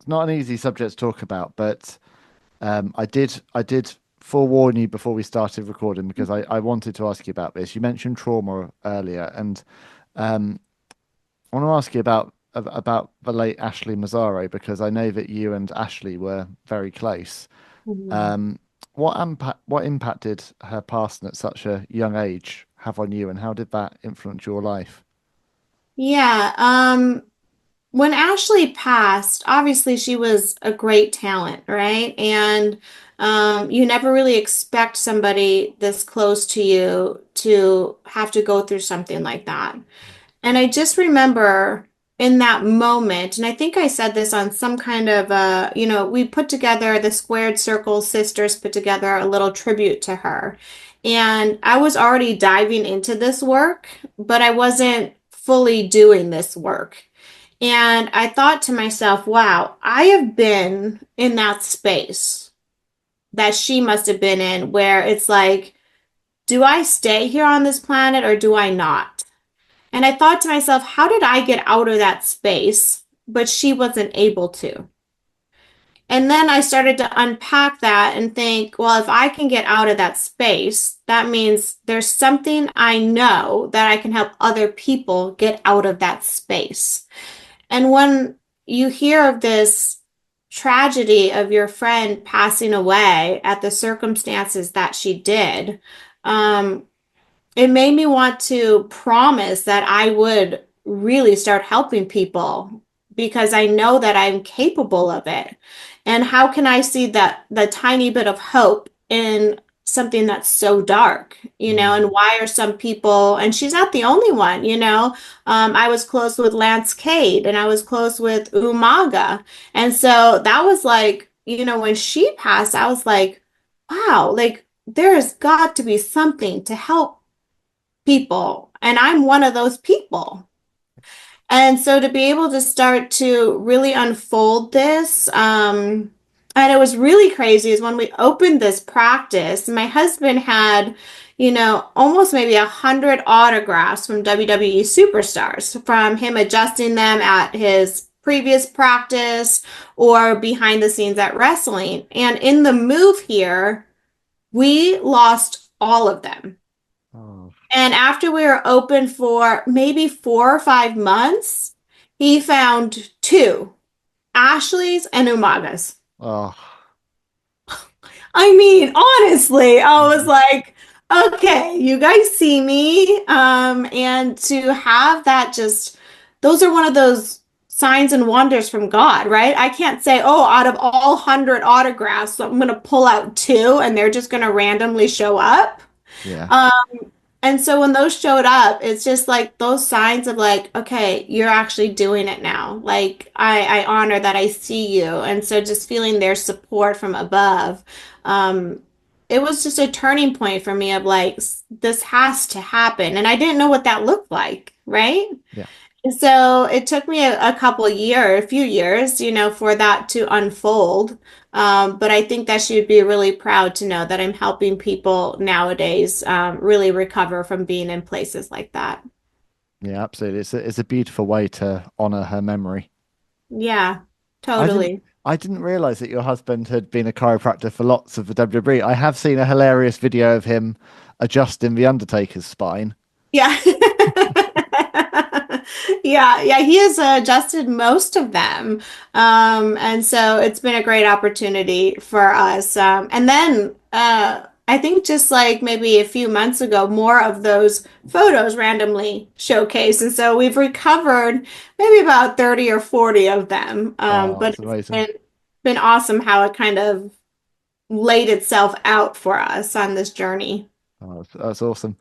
not an easy subject to talk about, but I did forewarn you before we started recording because I wanted to ask you about this. You mentioned trauma earlier, and um, I want to ask you about the late Ashley Massaro because I know that you and Ashley were very close. Mhm. Um, what impact did her passing at such a young age have on you, and how did that influence your life? Yeah, when Ashley passed, obviously she was a great talent, right? And you never really expect somebody this close to you to have to go through something like that. And I just remember in that moment, and I think I said this on some kind of we put together the Squared Circle sisters put together a little tribute to her. And I was already diving into this work, but I wasn't fully doing this work. And I thought to myself, wow, I have been in that space that she must have been in where it's like, do I stay here on this planet or do I not? And I thought to myself, how did I get out of that space, but she wasn't able to? And then I started to unpack that and think, well, if I can get out of that space, that means there's something I know that I can help other people get out of that space. And when you hear of this tragedy of your friend passing away at the circumstances that she did, um, it made me want to promise that I would really start helping people because I know that I'm capable of it. And how can I see that the tiny bit of hope in something that's so dark, and Mm. why are some people, and she's not the only one, I was close with Lance Cade and I was close with Umaga. And so that was like, when she passed, I was like, wow, like there's got to be something to help people, and I'm one of those people. And so to be able to start to really unfold this, and it was really crazy is when we opened this practice, my husband had, almost maybe 100 autographs from WWE superstars, from him adjusting them at his previous practice or behind the scenes at wrestling. And in the move here, we lost all of them. Oh, And after we were open for maybe 4 or 5 months, he found two, Ashley's and Umaga's. oh. I mean, honestly, I was like, okay, you guys see me. And to have that just, those are one of those signs and wonders from God, right? I can't say, oh, out of all 100 autographs, I'm going to pull out two and they're just going to randomly show up. Yeah. Um, and so when those showed up, it's just like those signs of like, okay, you're actually doing it now. Like I honor that I see you. And so just feeling their support from above, um, it was just a turning point for me of like, this has to happen. And I didn't know what that looked like, right? Yeah. So it took me a few years, for that to unfold. But I think that she would be really proud to know that I'm helping people nowadays really recover from being in places like that. Yeah, absolutely. It's a beautiful way to honor her memory. Yeah, I didn't totally. I didn't realize that your husband had been a chiropractor for lots of the WWE. I have seen a hilarious video of him adjusting the Undertaker's spine. Yeah. Yeah, he has adjusted most of them. And so it's been a great opportunity for us. And then I think just like maybe a few months ago, more of those photos randomly showcased. And so we've recovered maybe about 30 or 40 of them. Oh, But it's it's amazing. been awesome how it kind of laid itself out for us on this journey. Oh, that's awesome.